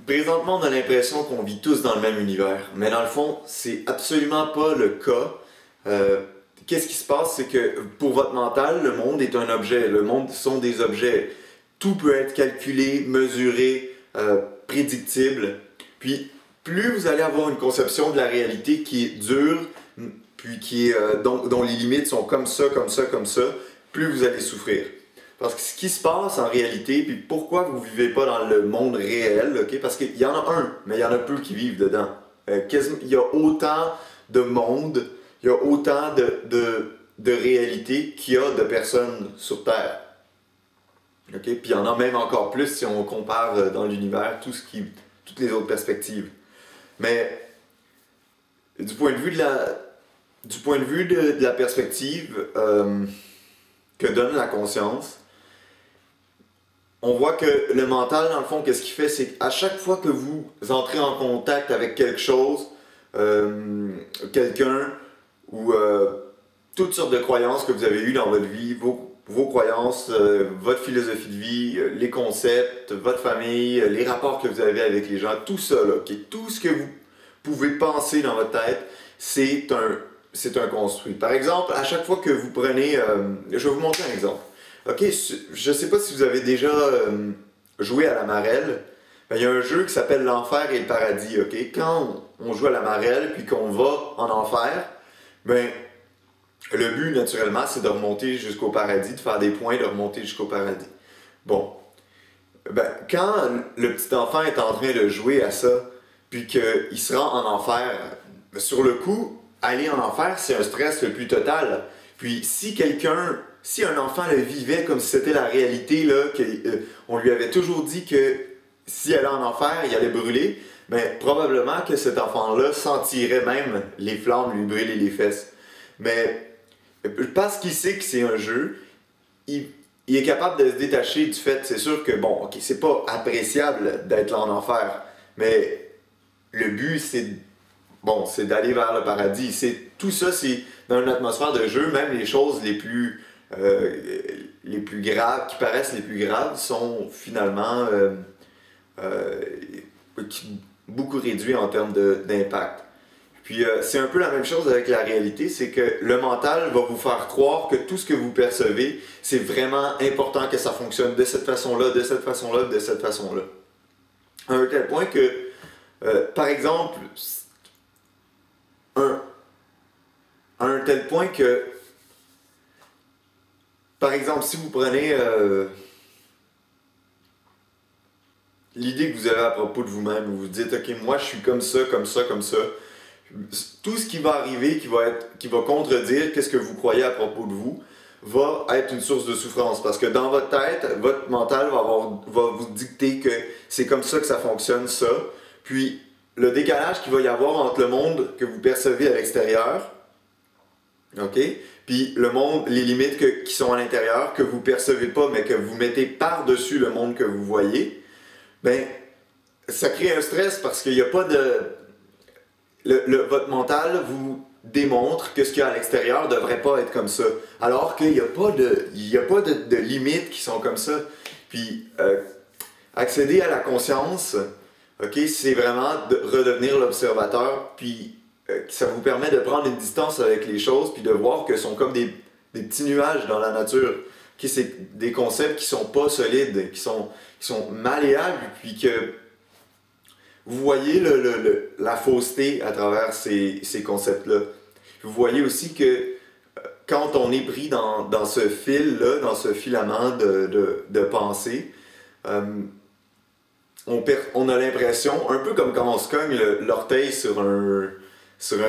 Présentement, on a l'impression qu'on vit tous dans le même univers, mais dans le fond, c'est absolument pas le cas. Qu'est-ce qui se passe, c'est que pour votre mental, le monde est un objet, le monde sont des objets. Tout peut être calculé, mesuré, prédictible. Puis, plus vous allez avoir une conception de la réalité qui est dure, puis dont les limites sont comme ça, comme ça, comme ça, plus vous allez souffrir. Parce que ce qui se passe en réalité, puis pourquoi vous ne vivez pas dans le monde réel, ok? Parce qu'il y en a un, mais il y en a peu qui vivent dedans. Il y a autant de monde, il y a autant de réalité qu'il y a de personnes sur Terre. Okay? Puis il y en a même encore plus si on compare dans l'univers toutes les autres perspectives. Mais du point de vue de la perspective que donne la conscience, on voit que le mental, dans le fond, qu'est-ce qu'il fait, c'est qu'à chaque fois que vous entrez en contact avec quelque chose, quelqu'un, ou toutes sortes de croyances que vous avez eues dans votre vie, vos croyances, votre philosophie de vie, les concepts, votre famille, les rapports que vous avez avec les gens, tout ça, là, okay? Tout ce que vous pouvez penser dans votre tête, c'est un construit. Par exemple, à chaque fois que vous prenez... je vais vous montrer un exemple. Ok, je ne sais pas si vous avez déjà joué à la marelle. Il y a un jeu qui s'appelle l'enfer et le paradis. Okay? Quand on joue à la marelle puis qu'on va en enfer, ben, le but naturellement c'est de remonter jusqu'au paradis, de faire des points, de remonter jusqu'au paradis. Bon, ben, quand le petit enfant est en train de jouer à ça, puis qu'il se rend en enfer, sur le coup, aller en enfer c'est un stress le plus total. Puis si un enfant le vivait comme si c'était la réalité, là, on lui avait toujours dit que s'il allait en enfer, il allait brûler, mais probablement que cet enfant-là sentirait même les flammes lui brûler les fesses. Mais parce qu'il sait que c'est un jeu, il est capable de se détacher du fait, c'est sûr que, bon, ok, c'est pas appréciable d'être là en enfer, mais le but, c'est d'aller vers le paradis. Tout ça, c'est dans une atmosphère de jeu, même les choses les plus graves, qui paraissent les plus graves, sont finalement beaucoup réduits en termes d'impact. Puis c'est un peu la même chose avec la réalité, c'est que le mental va vous faire croire que tout ce que vous percevez, c'est vraiment important que ça fonctionne de cette façon-là, de cette façon-là, de cette façon-là. À un tel point que, par exemple, à un tel point que, par exemple, si vous prenez l'idée que vous avez à propos de vous-même, vous vous dites, ok, moi je suis comme ça, comme ça, comme ça, tout ce qui va arriver, qui va contredire qu'est-ce que vous croyez à propos de vous, va être une source de souffrance. Parce que dans votre tête, votre mental va vous dicter que c'est comme ça que ça fonctionne, ça. Puis le décalage qu'il va y avoir entre le monde que vous percevez à l'extérieur, ok? Puis le monde, les limites qui sont à l'intérieur, que vous percevez pas, mais que vous mettez par-dessus le monde que vous voyez, ben, ça crée un stress parce qu'il n'y a pas de... votre mental vous démontre que ce qu'il y a à l'extérieur ne devrait pas être comme ça. Alors qu'il n'y a pas de limites qui sont comme ça. Puis, accéder à la conscience, okay, c'est vraiment de redevenir l'observateur, puis ça vous permet de prendre une distance avec les choses, puis de voir que ce sont comme des petits nuages dans la nature. Okay, c'est des concepts qui sont pas solides, qui sont malléables, puis que vous voyez la fausseté à travers ces concepts-là. Vous voyez aussi que quand on est pris dans ce fil-là, dans ce filament de pensée, on a l'impression, un peu comme quand on se cogne l'orteil sur un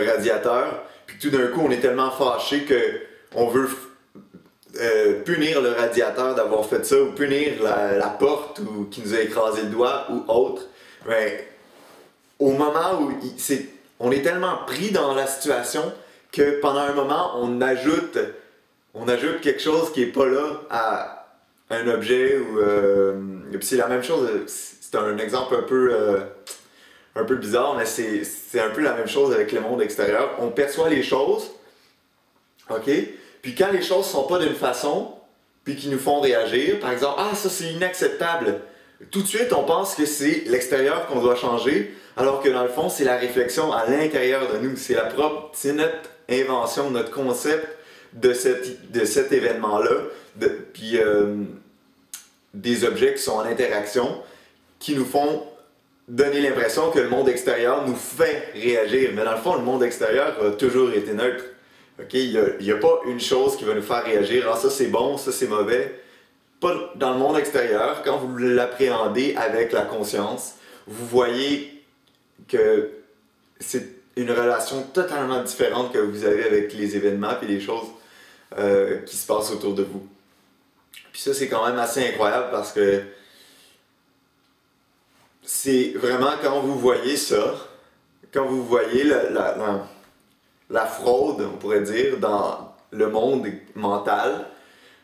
radiateur, puis tout d'un coup on est tellement fâché qu'on veut punir le radiateur d'avoir fait ça, ou punir la porte qui nous a écrasé le doigt, ou autre. Mais au moment où on est tellement pris dans la situation que pendant un moment on ajoute quelque chose qui n'est pas là à un objet, ou c'est la même chose. C'est un exemple un peu bizarre, mais c'est un peu la même chose avec le monde extérieur. On perçoit les choses, ok? Puis quand les choses sont pas d'une façon, puis qui nous font réagir, par exemple, ah ça c'est inacceptable, Tout de suite, on pense que c'est l'extérieur qu'on doit changer, alors que dans le fond, c'est la réflexion à l'intérieur de nous. C'est notre invention, notre concept de cet événement-là, puis des objets qui sont en interaction, qui nous font donner l'impression que le monde extérieur nous fait réagir. Mais dans le fond, le monde extérieur a toujours été neutre. Okay? Il n'y a pas une chose qui va nous faire réagir. Ah, ça c'est bon, ça c'est mauvais. Pas dans le monde extérieur. Quand vous l'appréhendez avec la conscience, vous voyez que c'est une relation totalement différente que vous avez avec les événements et les choses qui se passent autour de vous. Puis ça, c'est quand même assez incroyable parce que c'est vraiment quand vous voyez ça, quand vous voyez la fraude, on pourrait dire, dans le monde mental,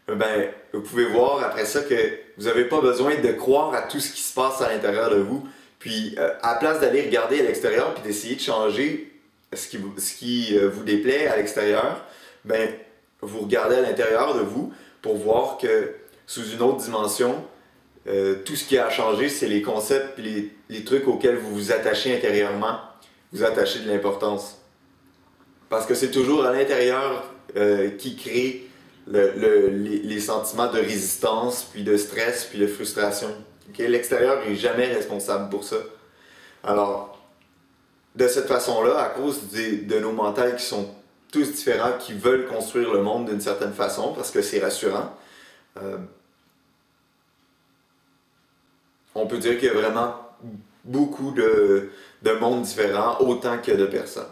ben, vous pouvez voir après ça que vous n'avez pas besoin de croire à tout ce qui se passe à l'intérieur de vous. Puis, à la place d'aller regarder à l'extérieur puis d'essayer de changer ce qui vous déplaît à l'extérieur, ben, vous regardez à l'intérieur de vous pour voir que sous une autre dimension, tout ce qui a changé, c'est les concepts et les trucs auxquels vous vous attachez intérieurement, vous attachez de l'importance. Parce que c'est toujours à l'intérieur qui crée les sentiments de résistance, puis de stress, puis de frustration. Okay? L'extérieur n'est jamais responsable pour ça. Alors, de cette façon-là, à cause de nos mentales qui sont tous différents, qui veulent construire le monde d'une certaine façon, parce que c'est rassurant, on peut dire qu'il y a vraiment beaucoup de mondes différents, autant que de personnes.